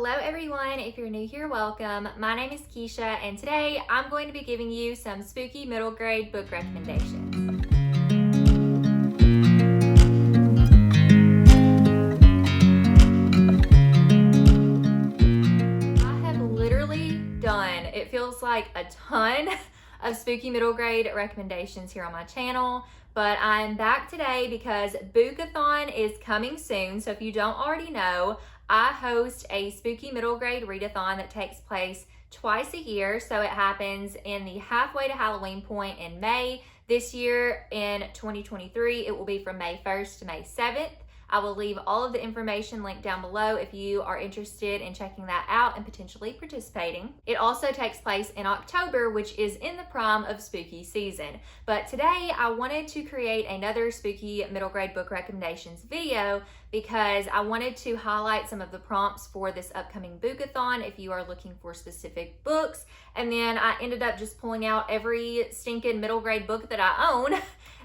Hello everyone, if you're new here, welcome. My name is Keisha and today I'm going to be giving you some spooky middle grade book recommendations. I have literally done, it feels like a ton of spooky middle grade recommendations here on my channel, but I'm back today because Boookathon is coming soon. So if you don't already know, I host a spooky middle grade readathon that takes place twice a year. So it happens in the halfway to Halloween point in May. This year in 2023, it will be from May 1st to May 7th. I will leave all of the information linked down below if you are interested in checking that out and potentially participating. It also takes place in October, which is in the prime of spooky season. But today I wanted to create another spooky middle grade book recommendations video because I wanted to highlight some of the prompts for this upcoming Boookathon if you are looking for specific books. And then I ended up just pulling out every stinking middle grade book that I own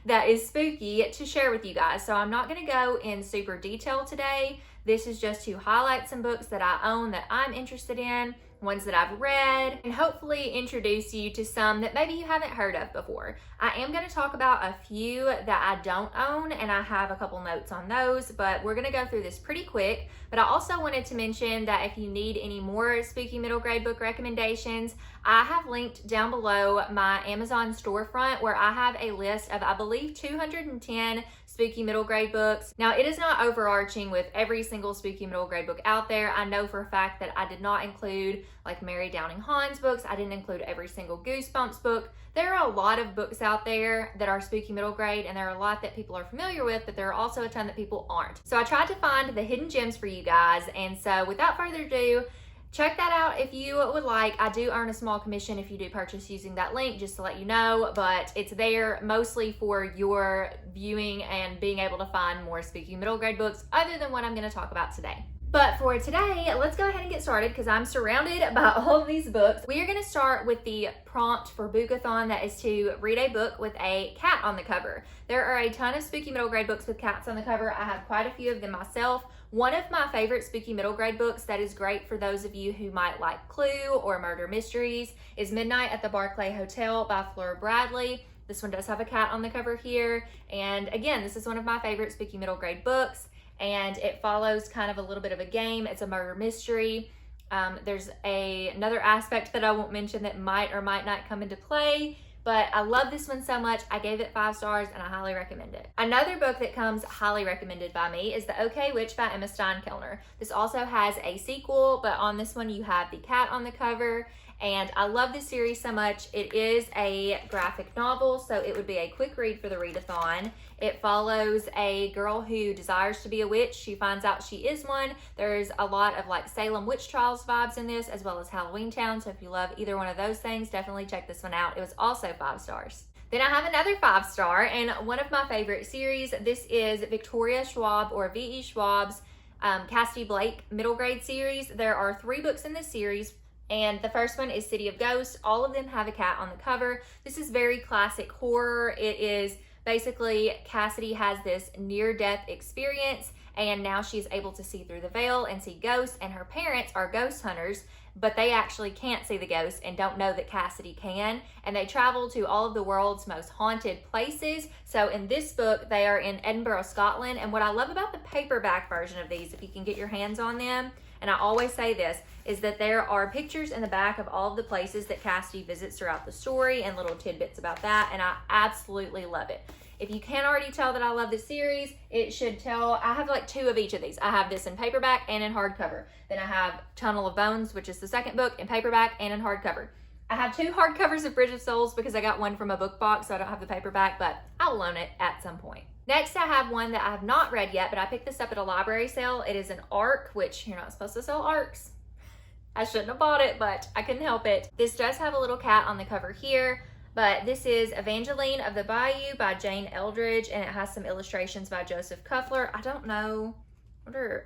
that is spooky to share with you guys. So I'm not going to go in super detail today. This is just to highlight some books that I own that I'm interested in, ones that I've read, and hopefully introduce you to some that maybe you haven't heard of before. I am going to talk about a few that I don't own, and I have a couple notes on those, but we're going to go through this pretty quick. But I also wanted to mention that if you need any more spooky middle grade book recommendations, I have linked down below my Amazon storefront where I have a list of, I believe, 210 spooky middle grade books. Now, it is not overarching with every single spooky middle grade book out there. I know for a fact that I did not include like Mary Downing Hahn's books. I didn't include every single Goosebumps book. There are a lot of books out there that are spooky middle grade, and there are a lot that people are familiar with, but there are also a ton that people aren't. So I tried to find the hidden gems for you guys, and so without further ado, check that out if you would like. I do earn a small commission if you do purchase using that link, just to let you know, but it's there mostly for your viewing and being able to find more spooky middle grade books other than what I'm going to talk about today. But for today, let's go ahead and get started because I'm surrounded by all of these books. We are going to start with the prompt for Boookathon, that is to read a book with a cat on the cover. There are a ton of spooky middle grade books with cats on the cover. I have quite a few of them myself. One of my favorite spooky middle grade books that is great for those of you who might like Clue or murder mysteries is Midnight at the Barclay Hotel by Fleur Bradley. This one does have a cat on the cover here. And again, this is one of my favorite spooky middle grade books. And it follows kind of a little bit of a game. It's a murder mystery. There's another aspect that I won't mention that might or might not come into play, but I love this one so much. I gave it 5 stars and I highly recommend it. Another book that comes highly recommended by me is The OK Witch by Emma Steinkellner. This also has a sequel, but on this one you have the cat on the cover. And I love this series so much. It is a graphic novel, so it would be a quick read for the readathon. It follows a girl who desires to be a witch. She finds out she is one. There's a lot of like Salem witch trials vibes in this, as well as Halloween Town. So if you love either one of those things, definitely check this one out. It was also 5 stars. Then I have another 5-star and one of my favorite series. This is Victoria Schwab or V.E. Schwab's Cassidy Blake middle grade series. There are 3 books in this series. And the first one is City of Ghosts. All of them have a cat on the cover. This is very classic horror. It is basically Cassidy has this near-death experience and now she's able to see through the veil and see ghosts, and her parents are ghost hunters, but they actually can't see the ghosts and don't know that Cassidy can. And they travel to all of the world's most haunted places. So in this book, they are in Edinburgh, Scotland. And what I love about the paperback version of these, if you can get your hands on them, and I always say this, is that there are pictures in the back of all of the places that Cassidy visits throughout the story and little tidbits about that, and I absolutely love it. If you can't already tell that I love this series, it should tell. I have like 2 of each of these. I have this in paperback and in hardcover. Then I have Tunnel of Bones, which is the second book, in paperback and in hardcover. I have 2 hardcovers of Bridge of Souls because I got one from a book box, so I don't have the paperback, but I will loan it at some point. Next, I have one that I have not read yet, but I picked this up at a library sale. It is an ARC, which you're not supposed to sell ARCs. I shouldn't have bought it, but I couldn't help it. This does have a little cat on the cover here, but this is Evangeline of the Bayou by Jane Eldridge, and it has some illustrations by Joseph Cuffler. I don't know.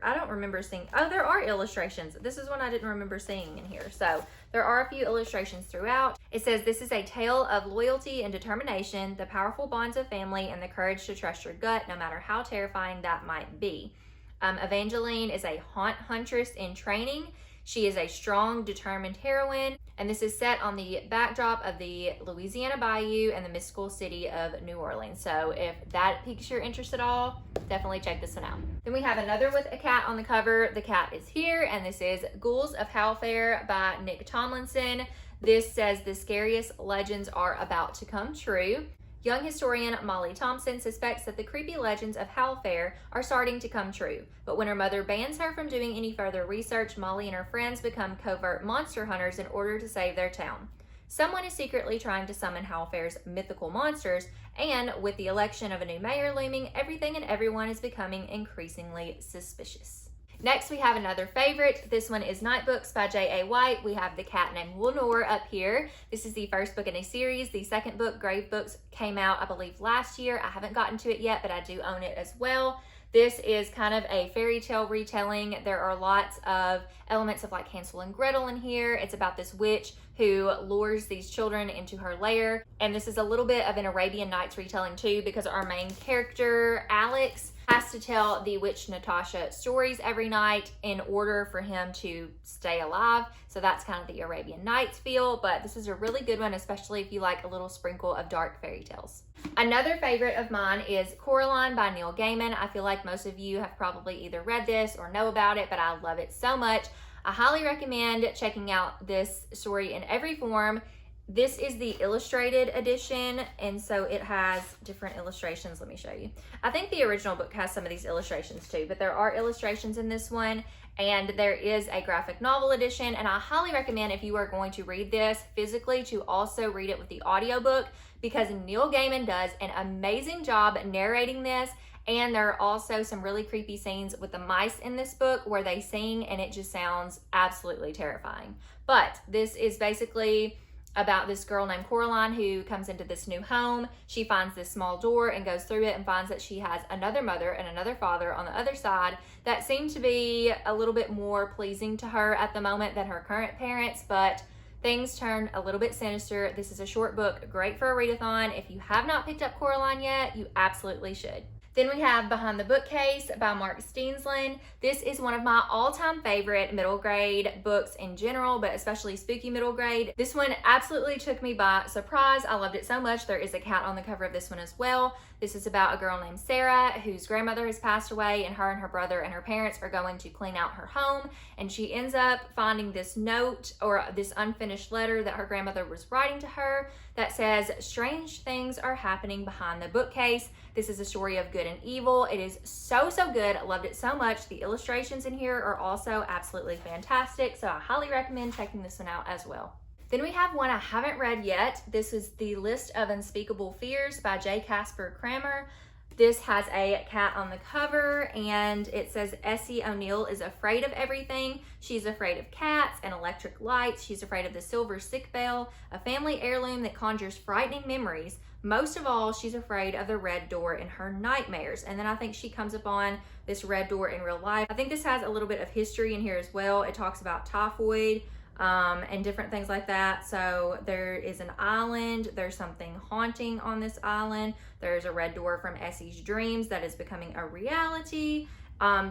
I don't remember seeing. Oh, there are illustrations. This is one I didn't remember seeing in here. So there are a few illustrations throughout. It says, this is a tale of loyalty and determination, the powerful bonds of family, and the courage to trust your gut, no matter how terrifying that might be. Evangeline is a haunt huntress in training. She is a strong, determined heroine, and this is set on the backdrop of the Louisiana Bayou and the mystical city of New Orleans. So if that piques your interest at all, definitely check this one out. Then we have another with a cat on the cover. The cat is here, and this is Ghouls of Howlfair by Nick Tomlinson. This says the scariest legends are about to come true. Young historian Molly Thompson suspects that the creepy legends of Howlfair are starting to come true. But when her mother bans her from doing any further research, Molly and her friends become covert monster hunters in order to save their town. Someone is secretly trying to summon Howlfair's mythical monsters, and with the election of a new mayor looming, everything and everyone is becoming increasingly suspicious. Next, we have another favorite. This one is Night Books by J.A. White. We have The Cat Named Lenore up here. This is the first book in a series. The second book, Grave Books, came out, I believe, last year. I haven't gotten to it yet, but I do own it as well. This is kind of a fairy tale retelling. There are lots of elements of like Hansel and Gretel in here. It's about this witch who lures these children into her lair. And this is a little bit of an Arabian Nights retelling too, because our main character, Alex, has to tell the witch Natasha stories every night in order for him to stay alive. So that's kind of the Arabian Nights feel, but this is a really good one, especially if you like a little sprinkle of dark fairy tales. Another favorite of mine is Coraline by Neil Gaiman. I feel like most of you have probably either read this or know about it, but I love it so much. I highly recommend checking out this story in every form. This is the illustrated edition, and so it has different illustrations. Let me show you. I think the original book has some of these illustrations too, but there are illustrations in this one, and there is a graphic novel edition, and I highly recommend, if you are going to read this physically, to also read it with the audiobook, because Neil Gaiman does an amazing job narrating this. And there are also some really creepy scenes with the mice in this book where they sing, and it just sounds absolutely terrifying. But this is basically about this girl named Coraline who comes into this new home. She finds this small door and goes through it and finds that she has another mother and another father on the other side that seem to be a little bit more pleasing to her at the moment than her current parents, but things turn a little bit sinister. This is a short book, great for a readathon. If you have not picked up Coraline yet, you absolutely should. Then we have Behind the Bookcase by Mark Steensland. This is one of my all-time favorite middle grade books in general, but especially spooky middle grade. This one absolutely took me by surprise. I loved it so much. There is a cat on the cover of this one as well. This is about a girl named Sarah whose grandmother has passed away, and her brother and her parents are going to clean out her home, and she ends up finding this note or this unfinished letter that her grandmother was writing to her that says, "Strange things are happening behind the bookcase." This is a story of good and evil. It is so good. I loved it so much. The illustrations in here are also absolutely fantastic, so I highly recommend checking this one out as well. Then we have one I haven't read yet. This is The List of Unspeakable Fears by J. Casper Kramer. This has a cat on the cover, and it says Essie O'Neill is afraid of everything. She's afraid of cats and electric lights. She's afraid of the silver sick bell, a family heirloom that conjures frightening memories. Most of all, she's afraid of the red door in her nightmares. And then I think she comes upon this red door in real life. I think this has a little bit of history in here as well. It talks about typhoid and different things like that. So there is an island. There's something haunting on this island. There's a red door from Essie's dreams that is becoming a reality.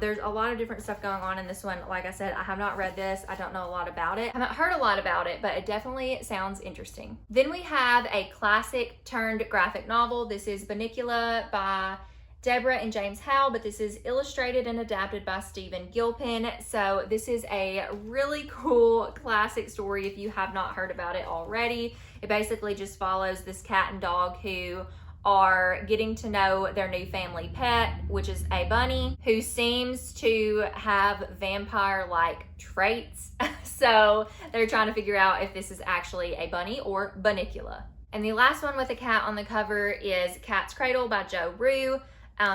There's a lot of different stuff going on in this one. Like I said, I have not read this. I don't know a lot about it. I haven't heard a lot about it, but it definitely sounds interesting. Then we have a classic turned graphic novel. This is Bunnicula by Deborah and James Howe, but this is illustrated and adapted by Stephen Gilpin. So this is a really cool classic story if you have not heard about it already. It basically just follows this cat and dog who are getting to know their new family pet, which is a bunny who seems to have vampire-like traits. So they're trying to figure out if this is actually a bunny or Bunnicula. And the last one with a cat on the cover is Cat's Cradle by Joe Rue.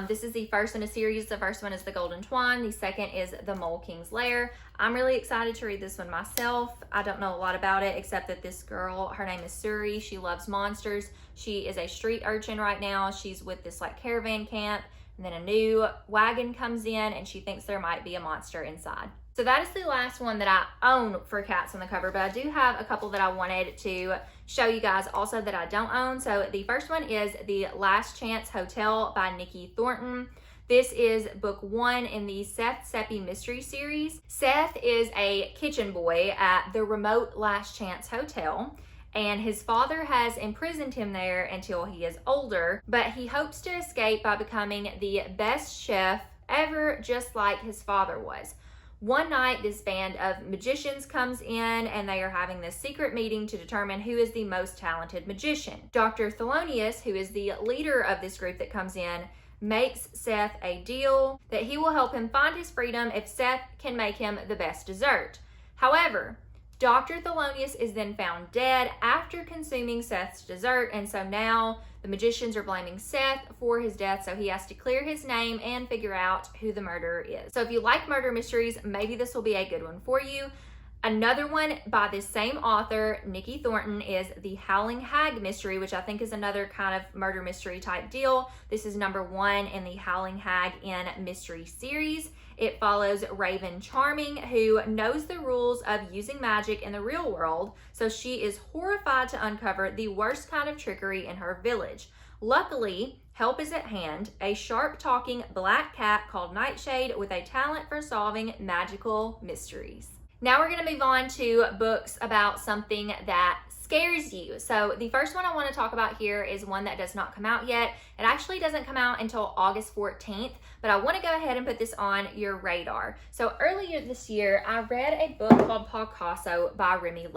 This is the first in a series. The first one is The Golden Twine. The second is The Mole King's Lair. I'm really excited to read this one myself. I don't know a lot about it except that this girl, her name is Currie. She loves monsters. She is a street urchin right now. She's with this like caravan camp, and then a new wagon comes in and she thinks there might be a monster inside. So that is the last one that I own for cats on the cover, but I do have a couple that I wanted to show you guys also that I don't own. So the first one is The Last Chance Hotel by Nikki Thornton. This is book 1 in the Seth Seppi mystery series. Seth is a kitchen boy at the remote Last Chance Hotel, and his father has imprisoned him there until he is older, but he hopes to escape by becoming the best chef ever, just like his father was. One night, this band of magicians comes in and they are having this secret meeting to determine who is the most talented magician. Dr. Thelonious, who is the leader of this group that comes in, makes Seth a deal that he will help him find his freedom if Seth can make him the best dessert. However, Dr. Thelonious is then found dead after consuming Seth's dessert, and so now the magicians are blaming Seth for his death, so he has to clear his name and figure out who the murderer is. So if you like murder mysteries, maybe this will be a good one for you. Another one by this same author, Nikki Thornton, is The Howling Hag Mystery, which I think is another kind of murder mystery type deal. This is number 1 in the Howling Hag in mystery series. It follows Raven Charming, who knows the rules of using magic in the real world, so she is horrified to uncover the worst kind of trickery in her village. Luckily, help is at hand, a sharp-talking black cat called Nightshade with a talent for solving magical mysteries. Now we're going to move on to books about something that scares you. So the first one I want to talk about here is one that does not come out yet. It actually doesn't come out until August 14th, but I want to go ahead and put this on your radar. So earlier this year, I read a book called Picasso by Remy.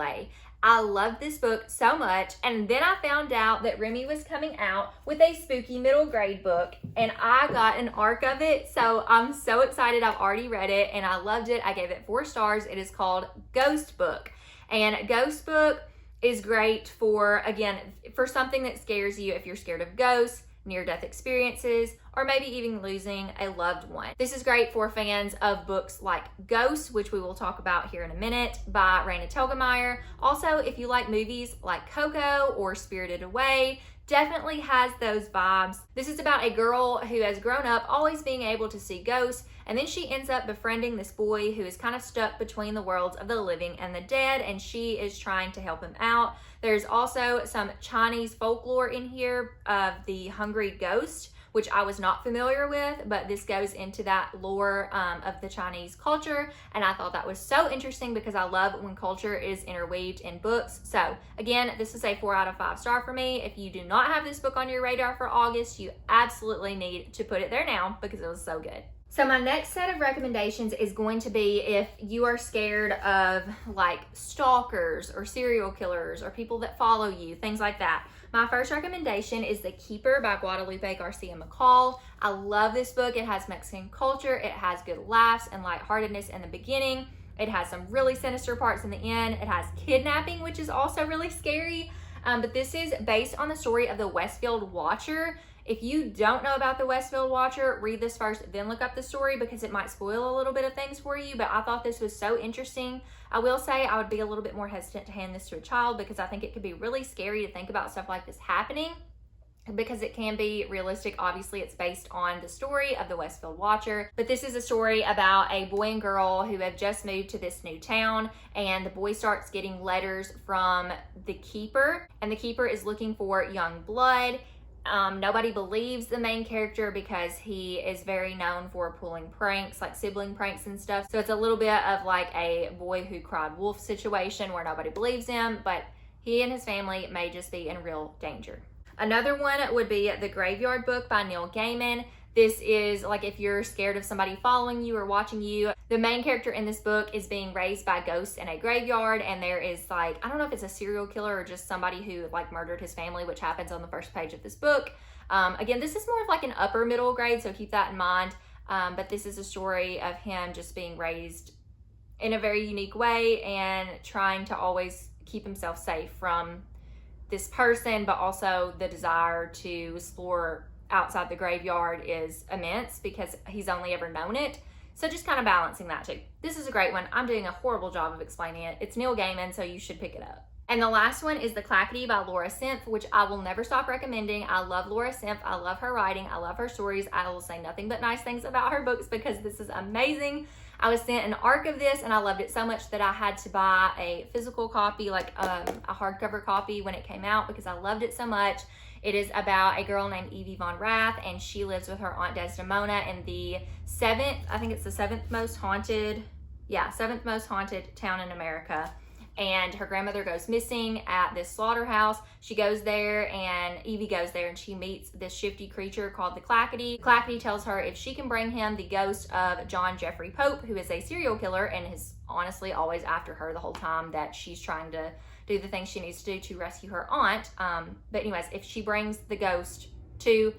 I love this book so much, and then I found out that Remy was coming out with a spooky middle grade book, and I got an ARC of it, so I'm so excited. I've already read it, and I loved it. I gave it 4 stars. It is called Ghost Book, and Ghost Book is great for, again, for something that scares you if you're scared of ghosts, near-death experiences, or maybe even losing a loved one. This is great for fans of books like Ghosts, which we will talk about here in a minute, by Raina Telgemeier. Also, if you like movies like Coco or Spirited Away, definitely has those vibes. This is about a girl who has grown up always being able to see ghosts, and then she ends up befriending this boy who is kind of stuck between the worlds of the living and the dead, and she is trying to help him out. There's also some Chinese folklore in here of the hungry ghost, which I was not familiar with, but this goes into that lore of the Chinese culture, and I thought that was so interesting because I love when culture is interweaved in books. So again, this is a 4 out of 5 star for me. If you do not have this book on your radar for August, you absolutely need to put it there now because it was so good. So my next set of recommendations is going to be if you are scared of like stalkers or serial killers or people that follow you, things like that. My first recommendation is The Keeper by Guadalupe Garcia McCall. I love this book. It has Mexican culture. It has good laughs and lightheartedness in the beginning. It has some really sinister parts in the end. It has kidnapping, which is also really scary. But this is based on the story of the Westfield Watcher. If you don't know about the Westfield Watcher, read this first, then look up the story because it might spoil a little bit of things for you, but I thought this was so interesting. I will say I would be a little bit more hesitant to hand this to a child because I think it could be really scary to think about stuff like this happening because it can be realistic. Obviously, it's based on the story of the Westfield Watcher, but this is a story about a boy and girl who have just moved to this new town, and the boy starts getting letters from the Keeper, and the Keeper is looking for young blood. Nobody believes the main character because he is very known for pulling pranks, like sibling pranks and stuff. So it's a little bit of like a boy who cried wolf situation where nobody believes him, but he and his family may just be in real danger. Another one would be The Graveyard Book by Neil Gaiman. This is like if you're scared of somebody following you or watching you. The main character in this book is being raised by ghosts in a graveyard, and there is like, I don't know if it's a serial killer or just somebody who like murdered his family, which happens on the first page of this book. Again, this is more of like an upper middle grade, so keep that in mind. But this is a story of him just being raised in a very unique way and trying to always keep himself safe from this person, but also the desire to explore outside the graveyard is immense because he's only ever known it. So just kind of balancing that too. This is a great one. I'm doing a horrible job of explaining it. It's Neil Gaiman, so you should pick it up. And the last one is The Clackety by Laura Simpf, which I will never stop recommending. I love Laura Simpf. I love her writing. I love her stories. I will say nothing but nice things about her books because this is amazing. I was sent an ARC of this and I loved it so much that I had to buy a physical copy, like a hardcover copy when it came out, because I loved it so much. It is about a girl named Evie Von Rath, and she lives with her Aunt Desdemona in the seventh most haunted town in America. And her grandmother goes missing at this slaughterhouse. She goes there, and Evie goes there, and she meets this shifty creature called the Clackety. Clackety tells her if she can bring him the ghost of John Jeffrey Pope, who is a serial killer and is honestly always after her the whole time that she's trying to do the things she needs to do to rescue her aunt. But anyways, if she brings the ghost to,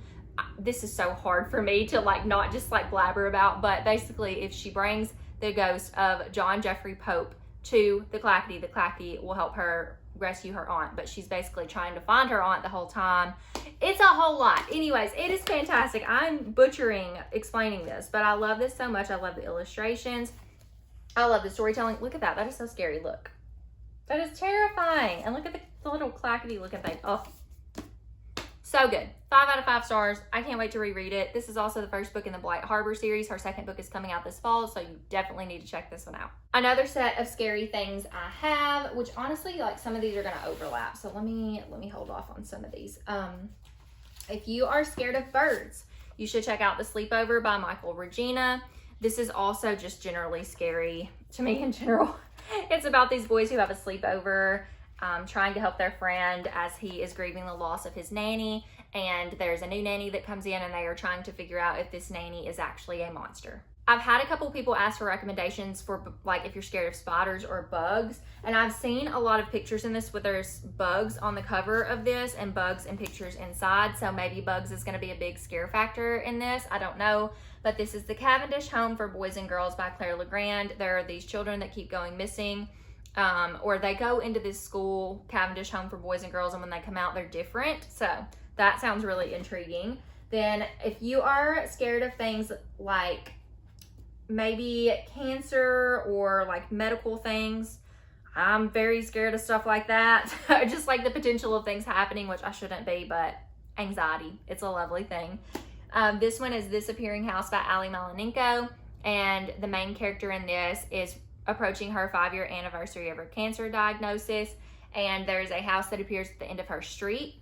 this is so hard for me to like not just like blabber about, but basically if she brings the ghost of John Jeffrey Pope to the Clackety will help her rescue her aunt, but she's basically trying to find her aunt the whole time. It's a whole lot. Anyways, it is fantastic. I'm butchering explaining this, but I love this so much. I love the illustrations. I love the storytelling. Look at that. That is so scary. Look. That is terrifying. And look at the little Clackety looking thing. Oh, so good. 5 out of 5 stars. I can't wait to reread it. This is also the first book in the Blight Harbor series. Her second book is coming out this fall, so you definitely need to check this one out. Another set of scary things I have, which honestly, like some of these are gonna overlap. So let me hold off on some of these. If you are scared of birds, you should check out The Sleepover by Michael Regina. This is also just generally scary to me in general. It's about these boys who have a sleepover, trying to help their friend as he is grieving the loss of his nanny, and there's a new nanny that comes in and they are trying to figure out if this nanny is actually a monster. I've had a couple people ask for recommendations for like if you're scared of spiders or bugs, and I've seen a lot of pictures in this where there's bugs on the cover of this and bugs and pictures inside, so maybe bugs is going to be a big scare factor in this. I don't know, but this is The Cavendish Home for Boys and Girls by Claire Legrand. There are these children that keep going missing, or they go into this school, Cavendish Home for Boys and Girls, and when they come out, they're different. So that sounds really intriguing. Then if you are scared of things like maybe cancer or like medical things, I'm very scared of stuff like that. Just like the potential of things happening, which I shouldn't be, but anxiety, it's a lovely thing. This one is Disappearing House by Ali Malinenko, and the main character in this is approaching her 5-year anniversary of her cancer diagnosis, and there's a house that appears at the end of her street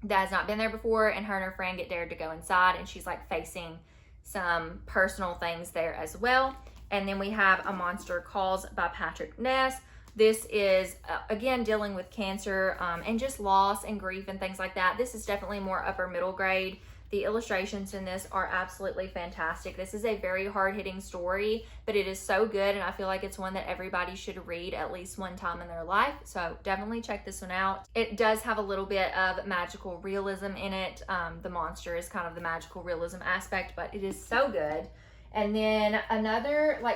that has not been there before, and her friend get dared to go inside, and she's like facing some personal things there as well. And then we have A Monster Calls by Patrick Ness. This is again dealing with cancer and just loss and grief and things like that. This is definitely more upper middle grade. The illustrations in this are absolutely fantastic. This is a very hard-hitting story, but it is so good, and I feel like it's one that everybody should read at least one time in their life, so definitely check this one out. It does have a little bit of magical realism in it. The monster is kind of the magical realism aspect, but it is so good. And then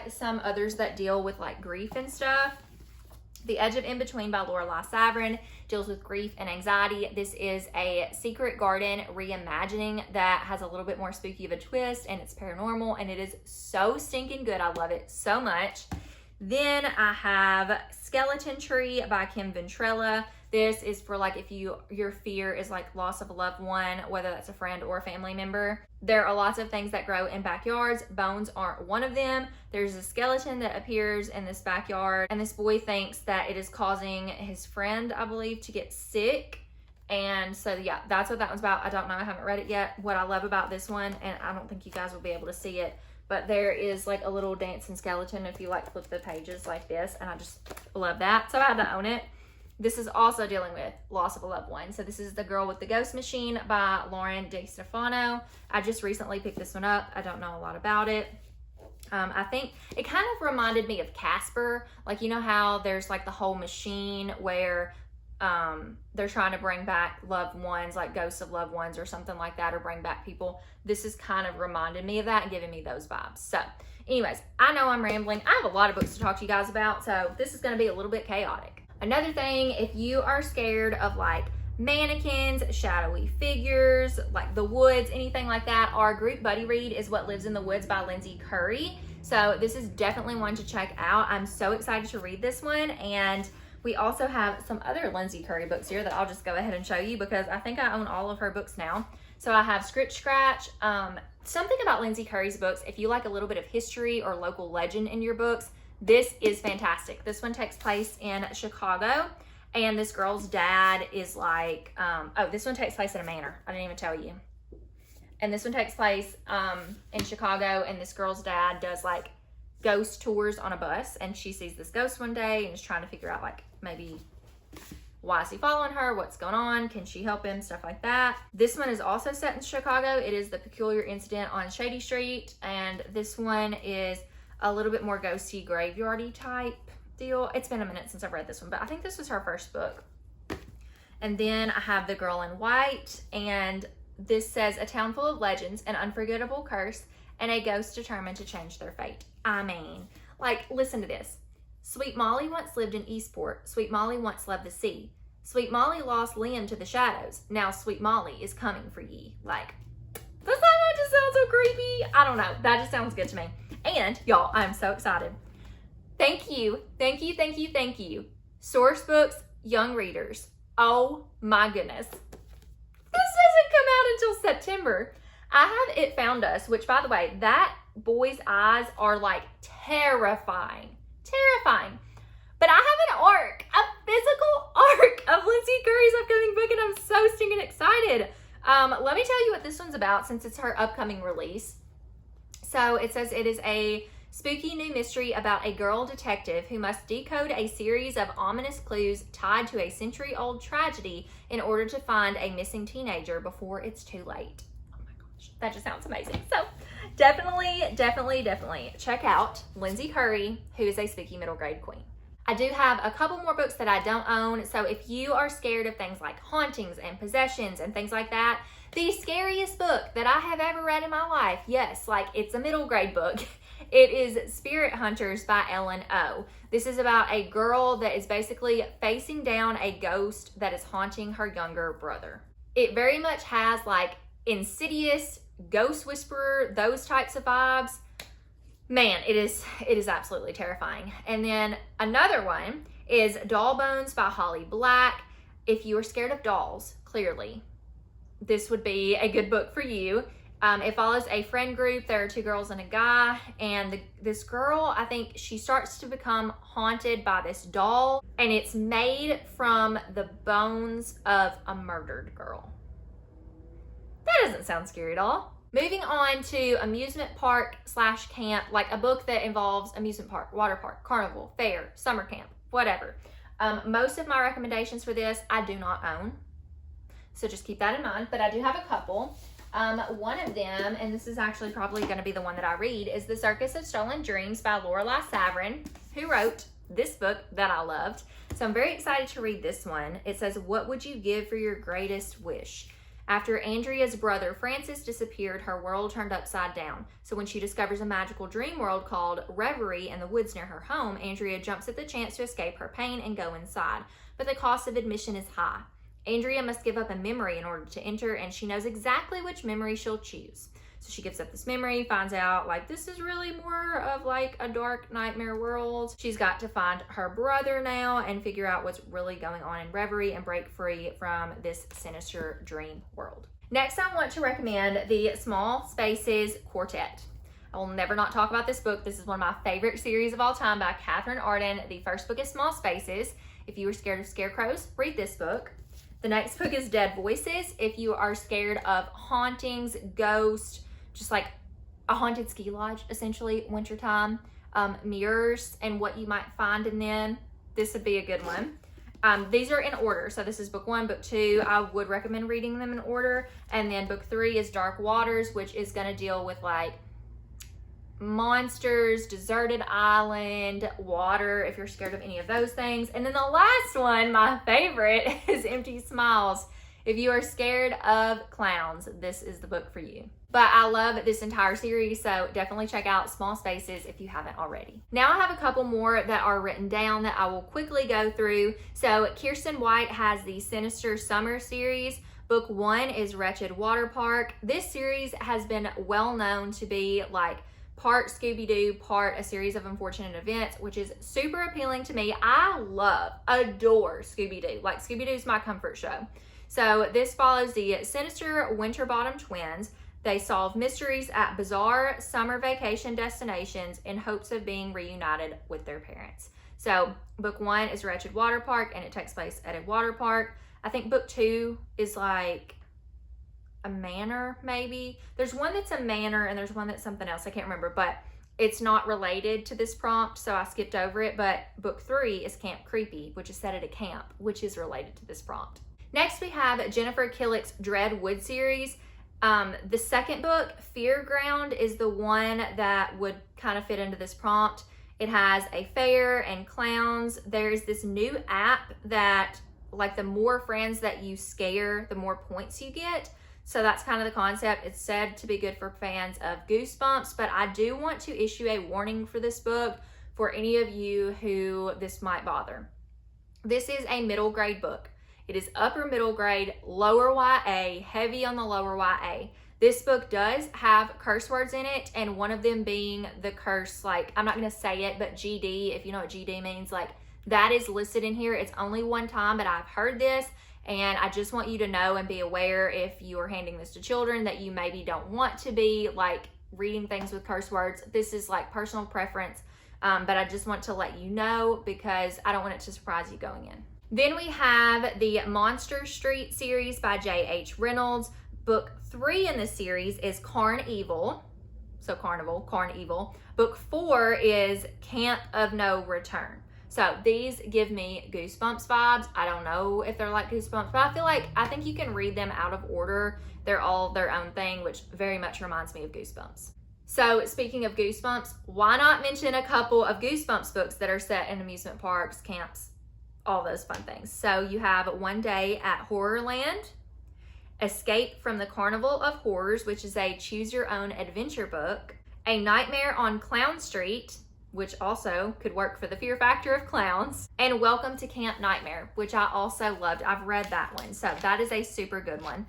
some others that deal with like grief and stuff. The Edge of In-Between by Lorelei Savrin deals with grief and anxiety. This is a secret garden reimagining that has a little bit more spooky of a twist, and it's paranormal, and it is so stinking good. I love it so much. Then I have Skeleton Tree by Kim Ventrella. This is for like if your fear is like loss of a loved one, whether that's a friend or a family member. There are lots of things that grow in backyards. Bones aren't one of them. There's a skeleton that appears in this backyard, and this boy thinks that it is causing his friend, I believe, to get sick. And so yeah, that's what that one's about. I don't know, I haven't read it yet. What I love about this one, and I don't think you guys will be able to see it, but there is like a little dancing skeleton if you like flip the pages like this, and I just love that. So I had to own it. This is also dealing with loss of a loved one. So this is The Girl with the Ghost Machine by Lauren DeStefano. I just recently picked this one up. I don't know a lot about it. I think it kind of reminded me of Casper. Like, you know how there's like the whole machine where they're trying to bring back loved ones, like ghosts of loved ones or something like that, or bring back people. This is kind of reminded me of that and giving me those vibes. So anyways, I know I'm rambling. I have a lot of books to talk to you guys about, so this is going to be a little bit chaotic. Another thing, if you are scared of like mannequins, shadowy figures, like the woods, anything like that, our group buddy read is What Lives in the Woods by Lindsay Currie. So this is definitely one to check out. I'm so excited to read this one. And we also have some other Lindsay Currie books here that I'll just go ahead and show you because I think I own all of her books now. So I have Scritch Scratch. Something about Lindsay Currie's books, if you like a little bit of history or local legend in your books, this is fantastic. This one takes place in Chicago, and this girl's dad is like, oh, this one takes place in a manor. I didn't even tell you. And this one takes place in Chicago, and this girl's dad does like ghost tours on a bus, and she sees this ghost one day and is trying to figure out like maybe why is he following her, what's going on, can she help him, stuff like that. This one is also set in Chicago. It is The Peculiar Incident on Shady Street, and this one is a little bit more ghosty, graveyardy type deal. It's been a minute since I've read this one, but I think this was her first book. And then I have The Girl in White, and this says a town full of legends, an unforgettable curse, and a ghost determined to change their fate. I mean, like, listen to this. Sweet Molly once lived in Eastport. Sweet Molly once loved the sea. Sweet Molly lost Liam to the shadows. Now Sweet Molly is coming for ye. Like, does that not just sound so creepy? I don't know. That just sounds good to me. And y'all, I'm so excited. Thank you. Thank you. Thank you. Thank you. Source Books, Young Readers. Oh my goodness. This doesn't come out until September. I have It Found Us, which, by the way, that boy's eyes are like terrifying. Terrifying. But I have an arc, a physical arc of Lindsay Currie's upcoming book, and I'm so stinking excited. Let me tell you what this one's about since it's her upcoming release. So it says it is a spooky new mystery about a girl detective who must decode a series of ominous clues tied to a century-old tragedy in order to find a missing teenager before it's too late. Oh my gosh, that just sounds amazing. So definitely check out Lindsay Currie, who is a spooky middle grade queen. I do have a couple more books that I don't own. So if you are scared of things like hauntings and possessions and things like that, the scariest book that I have ever read in my life, yes, like it's a middle grade book. It is Spirit Hunters by Ellen O. This is about a girl that is basically facing down a ghost that is haunting her younger brother. It very much has like Insidious, Ghost Whisperer, those types of vibes. Man, it is absolutely terrifying. And then another one is Doll Bones by Holly Black. If you are scared of dolls, clearly, this would be a good book for you. It follows a friend group. There are two girls and a guy, and this girl, I think she starts to become haunted by this doll, and it's made from the bones of a murdered girl. That doesn't sound scary at all. Moving on to Amusement Park / Camp, like a book that involves amusement park, water park, carnival, fair, summer camp, whatever. Most of my recommendations for this, I do not own. So just keep that in mind, but I do have a couple. One of them, and this is actually probably going to be the one that I read, is The Circus of Stolen Dreams by Lorelei Savrin, who wrote this book that I loved. So I'm very excited to read this one. It says, what would you give for your greatest wish? After Andrea's brother Francis disappeared, her world turned upside down. So when she discovers a magical dream world called Reverie in the woods near her home, Andrea jumps at the chance to escape her pain and go inside. But the cost of admission is high. Andrea must give up a memory in order to enter, and she knows exactly which memory she'll choose. So she gives up this memory, finds out like this is really more of like a dark nightmare world. She's got to find her brother now and figure out what's really going on in Reverie and break free from this sinister dream world. Next, I want to recommend the Small Spaces Quartet. I will never not talk about this book. This is one of my favorite series of all time by Catherine Arden. The first book is Small Spaces. If you were scared of scarecrows, read this book. The next book is Dead Voices. If you are scared of hauntings, ghosts, just like a haunted ski lodge, essentially, wintertime, mirrors and what you might find in them, this would be a good one. These are in order. So this is book 1, book 2. I would recommend reading them in order. And then book 3 is Dark Waters, which is going to deal with like monsters, deserted island, water, if you're scared of any of those things. And then the last one, my favorite, is Empty Smiles. If you are scared of clowns, this is the book for you. But I love this entire series, so definitely check out Small Spaces if you haven't already. Now I have a couple more that are written down that I will quickly go through. So Kirsten White has the Sinister Summer series. Book 1 is Wretched Water Park. This series has been well known to be like part Scooby-Doo, part a series of unfortunate events, which is super appealing to me. I adore Scooby-Doo. Like, Scooby-Doo's my comfort show. So this follows the sinister Winterbottom twins. They solve mysteries at bizarre summer vacation destinations in hopes of being reunited with their parents. So book 1 is Wretched Water Park, and it takes place at a water park. I think book 2 is like a manor, maybe. There's one that's a manor and there's one that's something else. I can't remember, but it's not related to this prompt, so I skipped over it. But book 3 is Camp Creepy, which is set at a camp, which is related to this prompt. Next, we have Jennifer Killick's Dread Wood series. The second book, Fear Ground, is the one that would kind of fit into this prompt. It has a fair and clowns. There's this new app that, like, the more friends that you scare, the more points you get. So that's kind of the concept. It's said to be good for fans of Goosebumps, but I do want to issue a warning for this book for any of you who this might bother. This is a middle grade book. It is upper middle grade, lower YA, heavy on the lower YA. This book does have curse words in it, and one of them being the curse, like, I'm not going to say it, but GD, if you know what GD means, like, that is listed in here. It's only one time, but I've heard this, and I just want you to know and be aware, if you are handing this to children, that you maybe don't want to be, like, reading things with curse words. This is, like, personal preference, but I just want to let you know because I don't want it to surprise you going in. Then we have the Monster Street series by J.H. Reynolds. Book 3 in this series is Carnival. So Carnival, Carnival. Book 4 is Camp of No Return. So these give me Goosebumps vibes. I don't know if they're like Goosebumps, but I think you can read them out of order. They're all their own thing, which very much reminds me of Goosebumps. So speaking of Goosebumps, why not mention a couple of Goosebumps books that are set in amusement parks, camps, all those fun things. So you have One Day at Horrorland, Escape from the Carnival of Horrors, which is a choose your own adventure book, A Nightmare on Clown Street, which also could work for the fear factor of clowns, and Welcome to Camp Nightmare, which I also loved. I've read that one, so that is a super good one.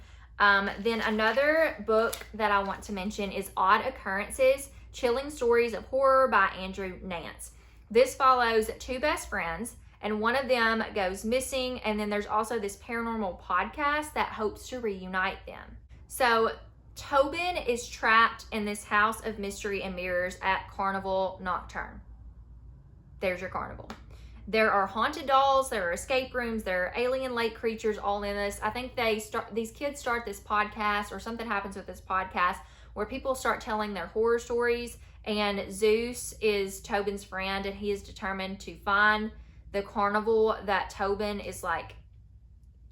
Then another book that I want to mention is Odd Occurrences, Chilling Stories of Horror by Andrew Nance. This follows two best friends, and one of them goes missing, and then there's also this paranormal podcast that hopes to reunite them. So Tobin is trapped in this house of mystery and mirrors at Carnival Nocturne. There's your carnival. There are haunted dolls, there are escape rooms, there are alien lake creatures all in this. I think these kids start this podcast, or something happens with this podcast where people start telling their horror stories, and Zeus is Tobin's friend, and he is determined to find the carnival that Tobin is, like,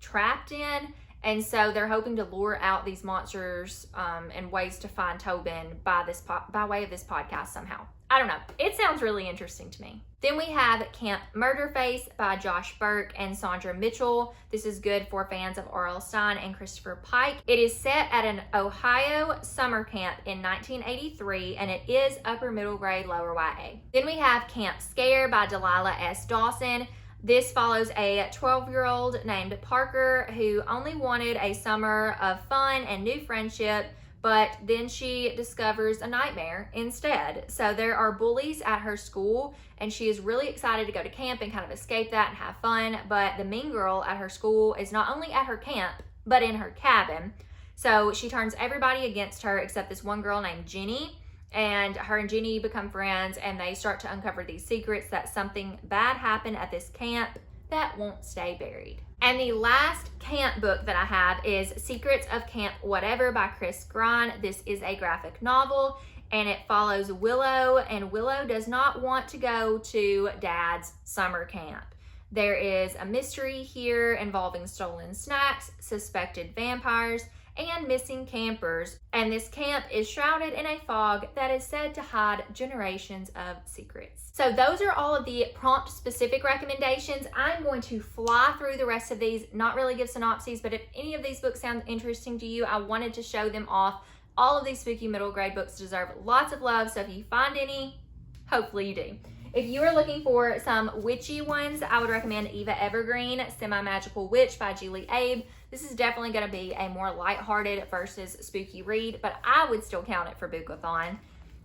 trapped in. And so they're hoping to lure out these monsters and ways to find Tobin by way of this podcast somehow. I don't know. It sounds really interesting to me. Then we have Camp Murderface by Josh Burke and Sandra Mitchell. This is good for fans of R.L. Stine and Christopher Pike. It is set at an Ohio summer camp in 1983, and it is upper middle grade, lower YA. Then we have Camp Scare by Delilah S. Dawson. This follows a 12-year-old named Parker who only wanted a summer of fun and new friendship, but then she discovers a nightmare instead. So there are bullies at her school, and she is really excited to go to camp and kind of escape that and have fun. But the mean girl at her school is not only at her camp, but in her cabin. So she turns everybody against her except this one girl named Jenny. And her and Jenny become friends, and they start to uncover these secrets that something bad happened at this camp that won't stay buried. And the last camp book that I have is Secrets of Camp Whatever by Chris Grine. This is a graphic novel, and it follows Willow, and Willow does not want to go to Dad's summer camp. There is a mystery here involving stolen snacks, suspected vampires, and missing campers, and this camp is shrouded in a fog that is said to hide generations of secrets. So those are all of the prompt specific recommendations. I'm going to fly through the rest of these, not really give synopses, but if any of these books sound interesting to you, I wanted to show them off. All of these spooky middle grade books deserve lots of love, so if you find any, hopefully you do. If you are looking for some witchy ones, I would recommend Eva Evergreen, Semi-Magical Witch by Julie Abe. This is definitely going to be a more lighthearted versus spooky read, but I would still count it for Boookathon.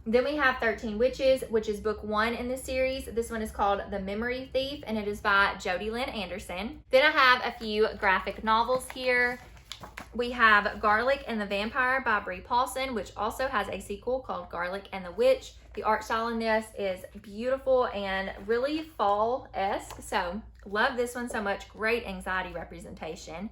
Then we have 13 Witches, which is book 1 in the series. This one is called The Memory Thief, and it is by Jodi Lynn Anderson. Then I have a few graphic novels here. We have Garlic and the Vampire by Bree Paulson, which also has a sequel called Garlic and the Witch. The art style in this is beautiful and really fall-esque, so love this one so much. Great anxiety representation.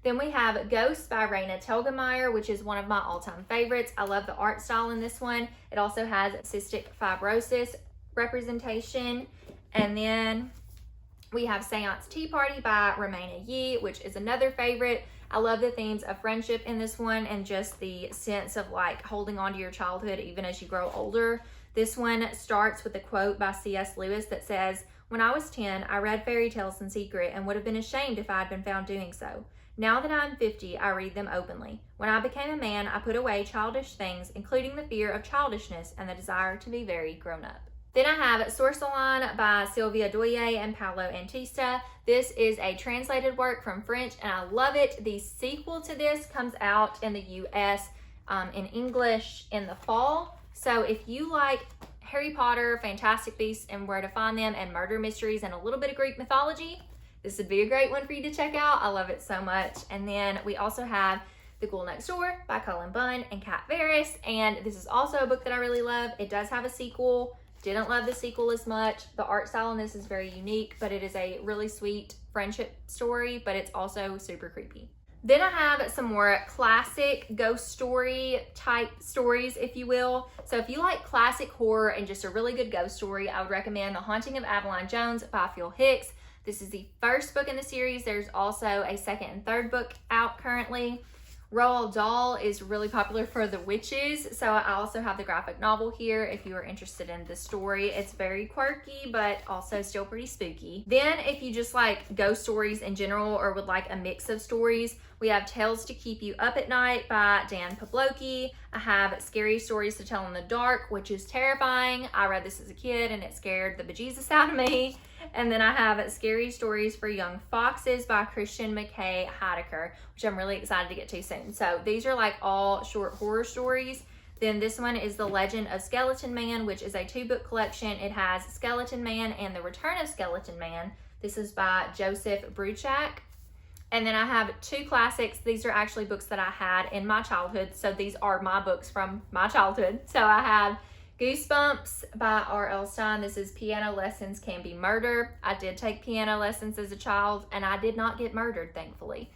Then we have Ghost by Raina Telgemeier, which is one of my all-time favorites. I love the art style in this one. It also has cystic fibrosis representation. And then we have Seance Tea Party by Romana Yee, which is another favorite. I love the themes of friendship in this one and just the sense of like holding on to your childhood even as you grow older. This one starts with a quote by C.S. Lewis that says, "When I was 10, I read fairy tales in secret and would have been ashamed if I had been found doing so. Now that I'm 50, I read them openly. When I became a man, I put away childish things, including the fear of childishness and the desire to be very grown up." Then I have Sorcelon by Sylvia Doye and Paolo Antista. This is a translated work from French, and I love it. The sequel to this comes out in the U.S. In English in the fall. So if you like Harry Potter, Fantastic Beasts and Where to Find Them, and murder mysteries and a little bit of Greek mythology, this would be a great one for you to check out. I love it so much. And then we also have The Ghoul Next Door by Cullen Bunn and Kat Varys. And this is also a book that I really love. It does have a sequel. Didn't love the sequel as much. The art style in this is very unique, but it is a really sweet friendship story, but it's also super creepy. Then I have some more classic ghost story type stories, if you will. So if you like classic horror and just a really good ghost story, I would recommend The Haunting of Avalon Jones by Phil Hicks. This is the first book in the series. There's also a second and third book out currently. Roald Dahl is really popular for the witches, so I also have the graphic novel here if you are interested in the story. It's very quirky, but also still pretty spooky. Then if you just like ghost stories in general or would like a mix of stories, we have Tales to Keep You Up at Night by Dan Pawlowski. I have Scary Stories to Tell in the Dark, which is terrifying. I read this as a kid and it scared the bejesus out of me. And then I have Scary Stories for Young Foxes by Christian McKay Heidecker, which I'm really excited to get to soon. So these are like all short horror stories. Then this one is The Legend of Skeleton Man, which is a 2-book collection. It has Skeleton Man and The Return of Skeleton Man. This is by Joseph Bruchac. And then I have 2 classics. These are actually books that I had in my childhood. So these are my books from my childhood. So I have Goosebumps by R.L. Stine. This is Piano Lessons Can Be Murder. I did take piano lessons as a child and I did not get murdered, thankfully.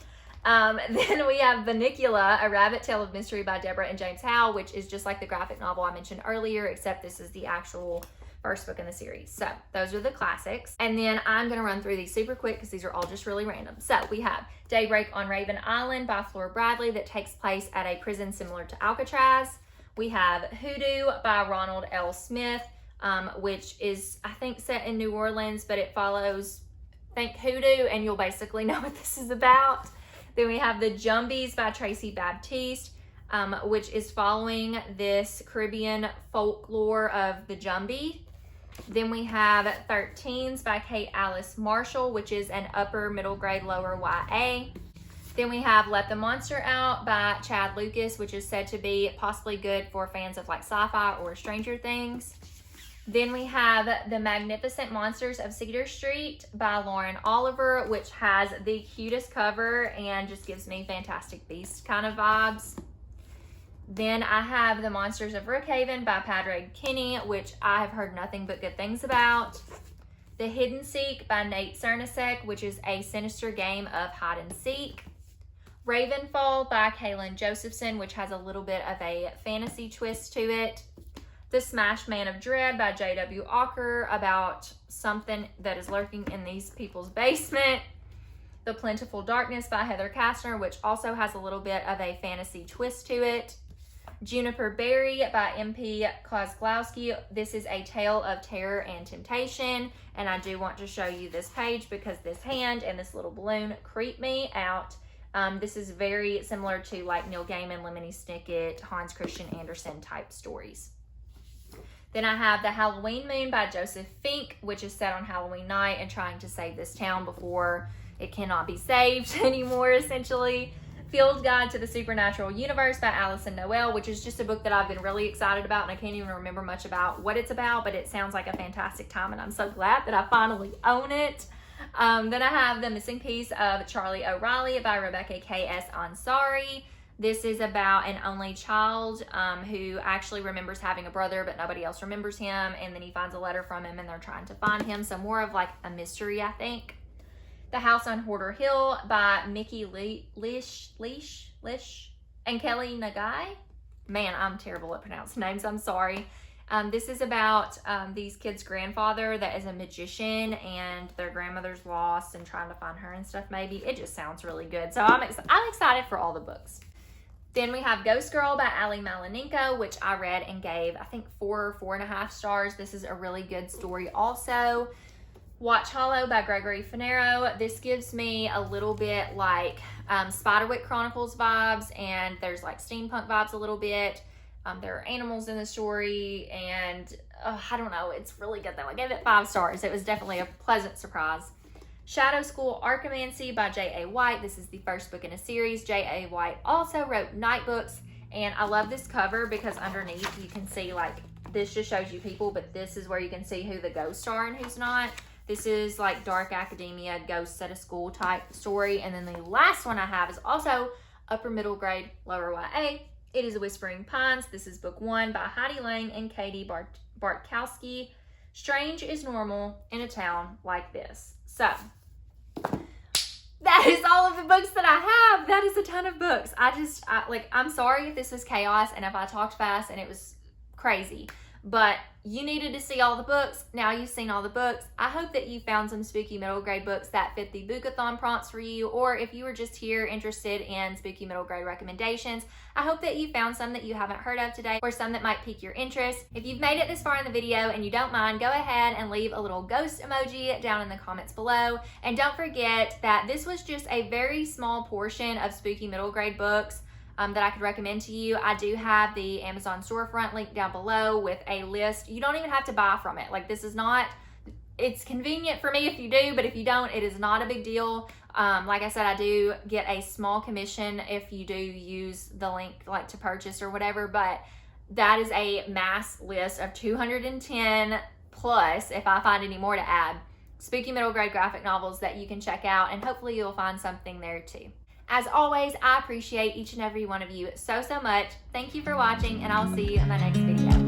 Then we have Vanicula, A Rabbit Tale of Mystery by Deborah and James Howe, which is just like the graphic novel I mentioned earlier, except this is the actual first book in the series. So those are the classics. And then I'm going to run through these super quick because these are all just really random. So we have Daybreak on Raven Island by Flora Bradley that takes place at a prison similar to Alcatraz. We have Hoodoo by Ronald L. Smith, which is, I think, set in New Orleans, but it follows, think Hoodoo, and you'll basically know what this is about. Then we have The Jumbies by Tracy Baptiste, which is following this Caribbean folklore of the Jumbie. Then we have 13s by Kate Alice Marshall, which is an upper middle grade, lower YA. Then we have Let the Monster Out by Chad Lucas, which is said to be possibly good for fans of like sci-fi or Stranger Things. Then we have The Magnificent Monsters of Cedar Street by Lauren Oliver, which has the cutest cover and just gives me Fantastic Beasts kind of vibes. Then I have The Monsters of Brookhaven by Padraig Kenny, which I have heard nothing but good things about. The Hidden Seek by Nate Cernasek, which is a sinister game of hide and seek. Ravenfall by Kaylin Josephson, which has a little bit of a fantasy twist to it. The Smashed Man of Dread by J.W. Ocker, about something that is lurking in these people's basement. The Plentiful Darkness by Heather Kastner, which also has a little bit of a fantasy twist to it. Juniper Berry by M.P. Kozlowski. This is a tale of terror and temptation, and I do want to show you this page because this hand and this little balloon creep me out. This is very similar to like Neil Gaiman, Lemony Snicket, Hans Christian Andersen type stories. Then I have The Halloween Moon by Joseph Fink, which is set on Halloween night and trying to save this town before it cannot be saved anymore, essentially. Field Guide to the Supernatural Universe by Allison Noel, which is just a book that I've been really excited about, and I can't even remember much about what it's about, but it sounds like a fantastic time, and I'm so glad that I finally own it. Then I have The Missing Piece of Charlie O'Reilly by Rebecca K.S. Ansari. This is about an only child who actually remembers having a brother, but nobody else remembers him, and then he finds a letter from him, and they're trying to find him, so more of like a mystery, I think. The House on Hoarder Hill by Mickey Lish and Kelly Nagai. Man, I'm terrible at pronouncing names. I'm sorry. This is about these kids' grandfather that is a magician, and their grandmother's lost and trying to find her and stuff maybe. It just sounds really good. So I'm excited for all the books. Then we have Ghost Girl by Ali Malinenko, which I read and gave, I think, 4 or 4.5 stars. This is a really good story also. Watch Hollow by Gregory Finero. This gives me a little bit like Spiderwick Chronicles vibes, and there's like steampunk vibes a little bit. There are animals in the story, and I don't know, it's really good though. I gave it 5 stars. It was definitely a pleasant surprise. Shadow School Archimancy by J.A. White. This is the first book in a series. J.A. White also wrote Night Books, and I love this cover because underneath you can see, like, this just shows you people, but this is where you can see who the ghosts are and who's not. This is like dark academia, ghosts at a school type story. And then the last one I have is also upper middle grade, lower YA. It is Whispering Pines. This is book 1 by Heidi Lang and Katie Bartkowski. Strange is normal in a town like this. So that is all of the books that I have. That is a ton of books. I'm sorry if this was chaos and if I talked fast and it was crazy, but you needed to see all the books. Now you've seen all the books. I hope that you found some spooky middle grade books that fit the Boookathon prompts for you, or if you were just here interested in spooky middle grade recommendations, I hope that you found some that you haven't heard of today, or some that might pique your interest. If you've made it this far in the video and you don't mind, go ahead and leave a little ghost emoji down in the comments below. And don't forget that this was just a very small portion of spooky middle grade books that I could recommend to you. I do have the Amazon storefront link down below with a list. You don't even have to buy from it. Like, this is not, it's convenient for me if you do, but if you don't, it is not a big deal. Like I said, I do get a small commission if you do use the link like to purchase or whatever, but that is a mass list of 210 plus, if I find any more to add, spooky middle grade graphic novels that you can check out, and hopefully you'll find something there too. As always, I appreciate each and every one of you so much. Thank you for watching, and I'll see you in my next video.